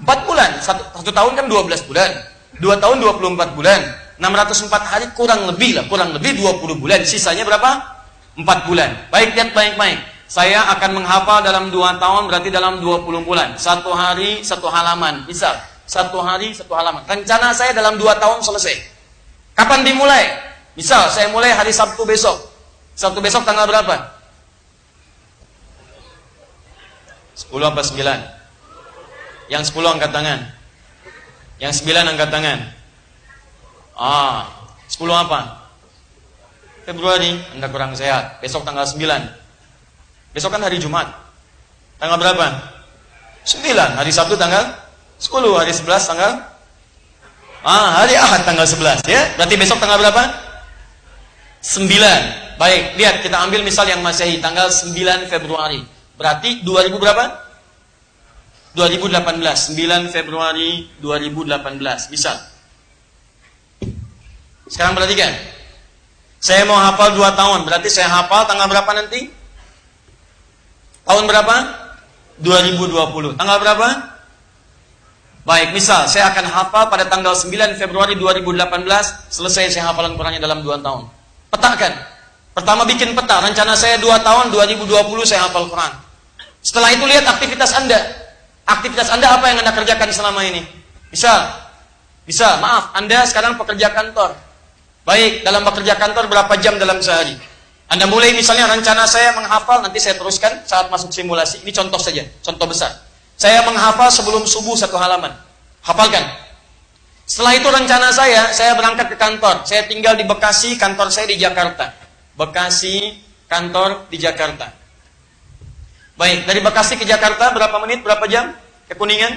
4 bulan. Satu tahun kan 12 bulan. 2 tahun 24 bulan. 604 hari kurang lebih 20 bulan. Sisanya berapa? 4 bulan. Baik, lihat baik-baik. Saya akan menghafal dalam 2 tahun, berarti dalam 20 bulan. 1 hari 1 halaman. Misal, 1 hari 1 halaman. Rencana saya dalam 2 tahun selesai. Kapan dimulai? Misal, saya mulai hari Sabtu besok. Sabtu besok tanggal berapa? 10 apa 9? Yang 10 angkat tangan. Yang 9 angkat tangan. 10 apa? Februari. Anda kurang sehat. Besok tanggal 9. Besok kan hari Jumat. Tanggal berapa? 9. Hari Sabtu tanggal 10. Hari 11 tanggal hari Ahad tanggal 11, ya. Berarti besok tanggal berapa? 9. Baik, lihat kita ambil misal yang Masehi tanggal 9 Februari. Berarti 2000 berapa? 2018. 9 Februari 2018. Bisa. Sekarang perhatikan. Saya mau hafal 2 tahun. Berarti saya hafal tanggal berapa nanti? Tahun berapa? 2020. Tanggal berapa? Baik, misal saya akan hafal pada tanggal 9 Februari 2018. Selesai saya hafalan Qurannya dalam 2 tahun. Petakan. Pertama bikin peta. Rencana saya 2 tahun 2020 saya hafal Quran. Setelah itu lihat aktivitas Anda. Aktivitas Anda apa yang Anda kerjakan selama ini? Misal, maaf, Anda sekarang pekerja kantor. Baik, dalam bekerja kantor berapa jam dalam sehari? Anda mulai misalnya rencana saya menghafal, nanti saya teruskan saat masuk simulasi. Ini contoh saja, contoh besar. Saya menghafal sebelum subuh 1 halaman. Hafalkan. Setelah itu rencana saya berangkat ke kantor. Saya tinggal di Bekasi, kantor saya di Jakarta. Bekasi, kantor di Jakarta. Baik, dari Bekasi ke Jakarta berapa menit, berapa jam? Ke Kuningan?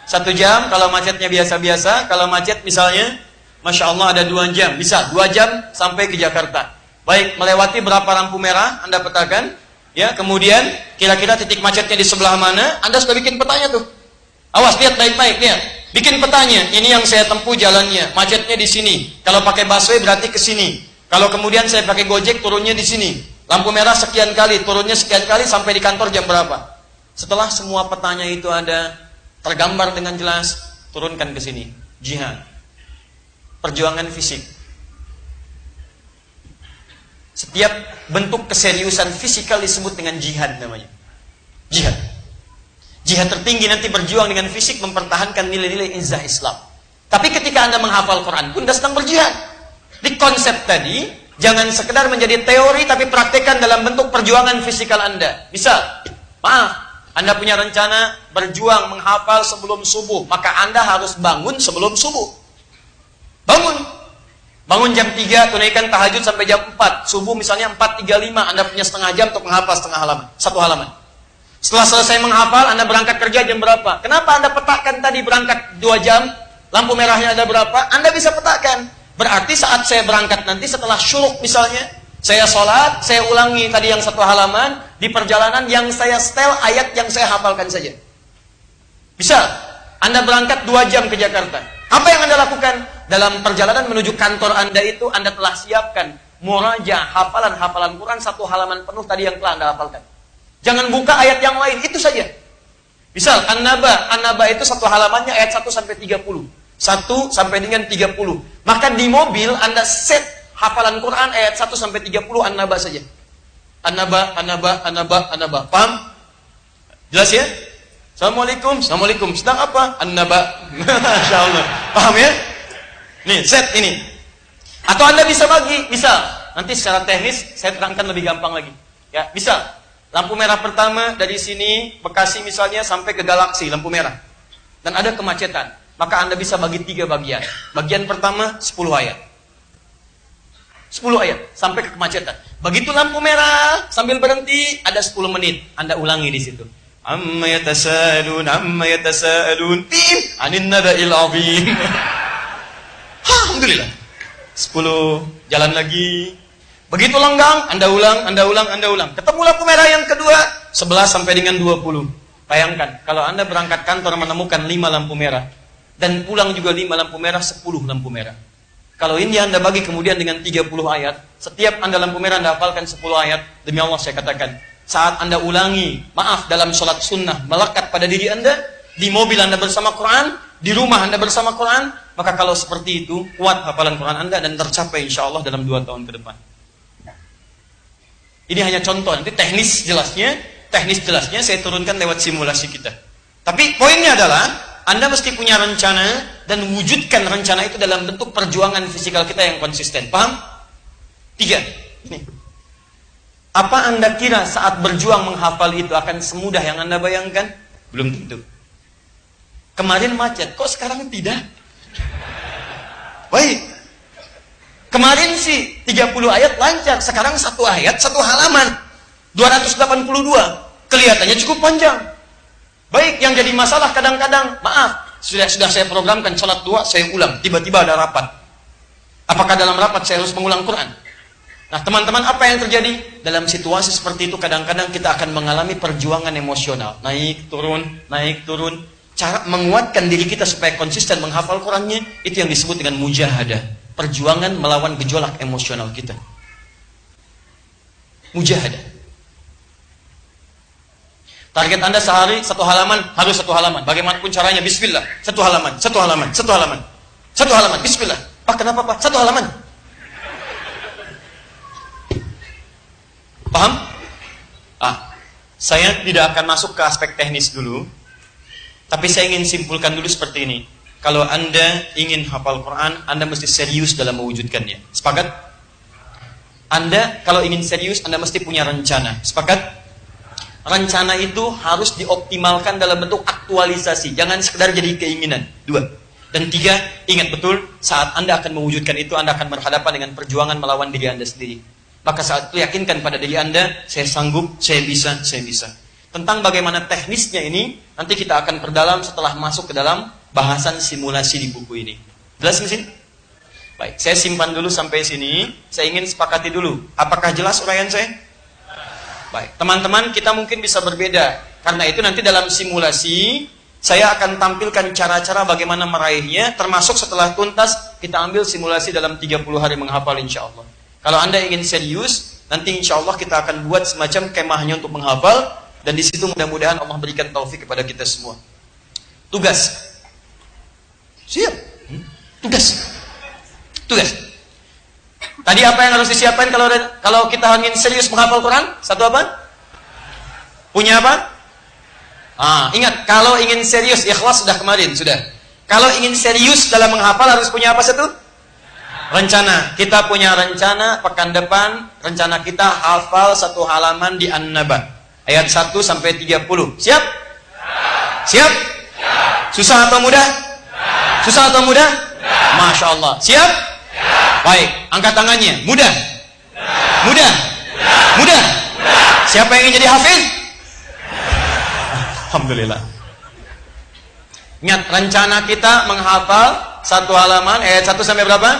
1 jam, kalau macetnya biasa-biasa. Kalau macet misalnya, Masya Allah ada 2 jam. Bisa, 2 jam sampai ke Jakarta. Baik, melewati berapa lampu merah, Anda petakan. Ya, kemudian kira-kira titik macetnya di sebelah mana, Anda sudah bikin petanya tuh. Awas, lihat baik-baik, lihat. Bikin petanya, ini yang saya tempuh jalannya. Macetnya di sini. Kalau pakai busway berarti ke sini. Kalau kemudian saya pakai Gojek, turunnya di sini. Lampu merah sekian kali, turunnya sekian kali, sampai di kantor jam berapa. Setelah semua petanya itu ada tergambar dengan jelas, turunkan ke sini. Jihad. Perjuangan fisik. Setiap bentuk keseriusan fisikal disebut dengan jihad namanya. Jihad. Jihad tertinggi nanti berjuang dengan fisik mempertahankan nilai-nilai izzah Islam. Tapi ketika Anda menghafal Quran pun Anda sedang berjihad. Di konsep tadi, Jangan sekedar menjadi teori, tapi praktekkan dalam bentuk perjuangan fisikal Anda. Misal, maaf, Anda punya rencana berjuang menghafal sebelum subuh, maka Anda harus bangun sebelum subuh. Bangun jam 3, tunaikan tahajud sampai jam 4. Subuh misalnya 4.35, Anda punya setengah jam untuk menghafal satu halaman. Setelah selesai menghafal, Anda berangkat kerja jam berapa? Kenapa Anda petakan tadi berangkat 2 jam, lampu merahnya ada berapa? Anda bisa petakan. Berarti saat saya berangkat nanti setelah syuruk misalnya, saya sholat, saya ulangi tadi yang 1 halaman, di perjalanan yang saya setel ayat yang saya hafalkan saja. Misal, Anda berangkat 2 jam ke Jakarta. Apa yang Anda lakukan? Dalam perjalanan menuju kantor Anda itu, Anda telah siapkan muraja, hafalan Quran 1 halaman penuh tadi yang telah Anda hafalkan. Jangan buka ayat yang lain, itu saja. Misal, An-Naba itu 1 halamannya ayat 1 sampai 30. 1 sampai dengan 30. Maka di mobil Anda set hafalan Quran ayat 1 sampai 30 An-Naba saja. An-Naba. Paham? Jelas ya? Assalamualaikum. Sedang apa? An-Naba. Masyaallah. Paham ya? Nih, set ini. Atau Anda bisa bagi, misal, nanti secara teknis saya terangkan lebih gampang lagi. Ya, misal, lampu merah pertama dari sini Bekasi misalnya sampai ke Galaksi, lampu merah. Dan ada kemacetan. Maka Anda bisa bagi 3 bagian. Bagian pertama 10 ayat. 10 ayat sampai ke kemacetan. Begitu lampu merah sambil berhenti ada 10 menit. Anda ulangi di situ. Amma yatasaalun tim anin naba'il 'azim. Alhamdulillah. 10 jalan lagi. Begitu lenggang, Anda ulang. Ketemu lampu merah yang kedua 11 sampai dengan 20. Bayangkan kalau Anda berangkat kantor menemukan 5 lampu merah dan pulang juga 5 lampu merah, 10 lampu merah. Kalau ini Anda bagi kemudian dengan 30 ayat, setiap Anda lampu merah Anda hafalkan 10 ayat, demi Allah saya katakan, saat Anda ulangi, dalam sholat sunnah, melekat pada diri Anda, di mobil Anda bersama Quran, di rumah Anda bersama Quran, maka kalau seperti itu, kuat hafalan Quran Anda dan tercapai insya Allah dalam 2 tahun ke depan. Ini hanya contoh, nanti teknis jelasnya saya turunkan lewat simulasi kita. Tapi poinnya adalah, Anda mesti punya rencana dan wujudkan rencana itu dalam bentuk perjuangan fisikal kita yang konsisten. Paham? 3. Ini. Apa Anda kira saat berjuang menghafal itu akan semudah yang Anda bayangkan? Belum tentu. Kemarin macet, kok sekarang tidak? Baik. Kemarin sih 30 ayat lancar, sekarang 1 ayat, 1 halaman. 282. Kelihatannya cukup panjang. Baik, yang jadi masalah kadang-kadang, sudah saya programkan sholat 2, saya ulang, tiba-tiba ada rapat. Apakah dalam rapat saya harus mengulang Quran? Nah, teman-teman, apa yang terjadi? Dalam situasi seperti itu, kadang-kadang kita akan mengalami perjuangan emosional. Naik, turun. Cara menguatkan diri kita supaya konsisten menghafal Qurannya, itu yang disebut dengan mujahadah. Perjuangan melawan gejolak emosional kita. Mujahadah. Target Anda sehari 1 halaman, harus 1 halaman. Bagaimanapun caranya, bismillah. 1 halaman. Bismillah. Pak, kenapa Pak? 1 halaman. Paham? Saya tidak akan masuk ke aspek teknis dulu. Tapi saya ingin simpulkan dulu seperti ini. Kalau Anda ingin hafal Quran, Anda mesti serius dalam mewujudkannya. Sepakat? Anda kalau ingin serius, Anda mesti punya rencana. Sepakat? Rencana itu harus dioptimalkan dalam bentuk aktualisasi. Jangan sekedar jadi keinginan. 2. Dan 3, ingat betul, saat Anda akan mewujudkan itu, Anda akan berhadapan dengan perjuangan melawan diri Anda sendiri. Maka saat itu yakinkan pada diri Anda, saya sanggup, saya bisa. Tentang bagaimana teknisnya ini, nanti kita akan perdalam setelah masuk ke dalam bahasan simulasi di buku ini. Jelas di sini? Baik, saya simpan dulu sampai sini. Saya ingin sepakati dulu. Apakah jelas uraian saya? Baik, teman-teman, kita mungkin bisa berbeda. Karena itu nanti dalam simulasi, saya akan tampilkan cara-cara bagaimana meraihnya, termasuk setelah tuntas, kita ambil simulasi dalam 30 hari menghafal insya Allah. Kalau Anda ingin serius, nanti insya Allah kita akan buat semacam kemahnya untuk menghafal, dan di situ mudah-mudahan Allah berikan taufik kepada kita semua. Tugas. Siap. Tugas. Tadi apa yang harus disiapkan kalau kita ingin serius menghafal Quran? 1 apa? Punya apa? Ingat, kalau ingin serius, ikhlas sudah kemarin, sudah. Kalau ingin serius dalam menghafal harus punya apa 1? Rencana. Kita punya rencana pekan depan. Rencana kita hafal 1 halaman di An-Naba. Ayat 1 sampai 30. Siap? Siap? Susah atau mudah? Susah atau mudah? Masya Allah. Siap? Baik. Angkat tangannya. Mudah? Mudah? Mudah? Siapa yang ingin jadi hafiz? Alhamdulillah. Ingat, rencana kita menghafal 1 halaman ayat 1 sampai berapa?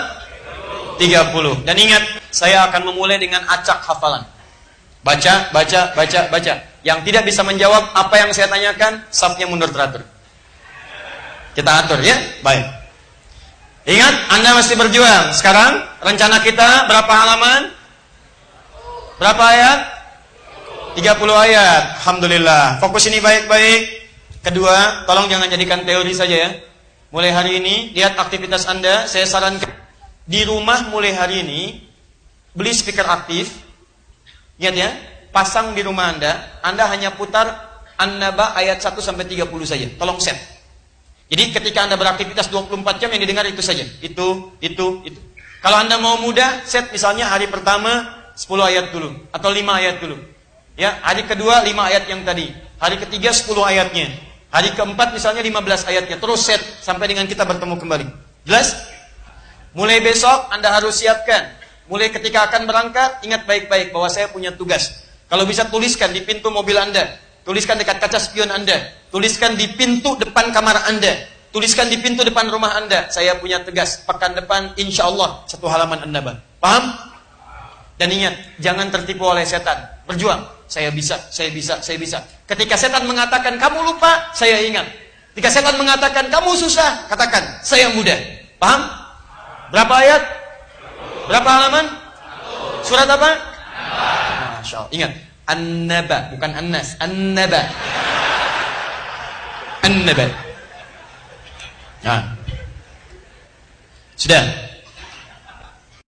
30. Dan ingat, saya akan memulai dengan acak hafalan. Baca, baca, baca, baca. Yang tidak bisa menjawab apa yang saya tanyakan, safnya mundur teratur. Kita atur ya. Baik. Ingat, Anda mesti berjuang. Sekarang rencana kita berapa halaman? Berapa ayat? 30 ayat. Alhamdulillah. Fokus ini baik-baik. Kedua, tolong jangan jadikan teori saja ya. Mulai hari ini, lihat aktivitas Anda. Saya sarankan di rumah mulai hari ini, beli speaker aktif. Lihat ya, pasang di rumah Anda hanya putar An-Naba ayat 1 sampai 30 saja. Tolong set. Jadi ketika Anda beraktivitas 24 jam yang didengar itu saja. Itu. Kalau Anda mau mudah, set misalnya hari pertama 10 ayat dulu atau 5 ayat dulu. Ya, hari kedua 5 ayat yang tadi. Hari ketiga 10 ayatnya. Hari keempat misalnya 15 ayatnya. Terus set sampai dengan kita bertemu kembali. Jelas? Mulai besok Anda harus siapkan. Mulai ketika akan berangkat, ingat baik-baik bahwa saya punya tugas. Kalau bisa tuliskan di pintu mobil Anda, tuliskan dekat kaca spion Anda, tuliskan di pintu depan kamar Anda, tuliskan di pintu depan rumah Anda. Saya punya tugas pekan depan, insya Allah 1 halaman An-Naba. Paham? Dan ingat, jangan tertipu oleh setan. Berjuang. Saya bisa, saya bisa, saya bisa. Ketika setan mengatakan kamu lupa, saya ingat. Ketika setan mengatakan kamu susah, katakan saya mudah. Paham? Berapa ayat? Berapa halaman? Surat apa? Masya Allah. Ingat, An-Naba, bukan An-Nas. An-Naba. An-Naba. Nah. Sudah.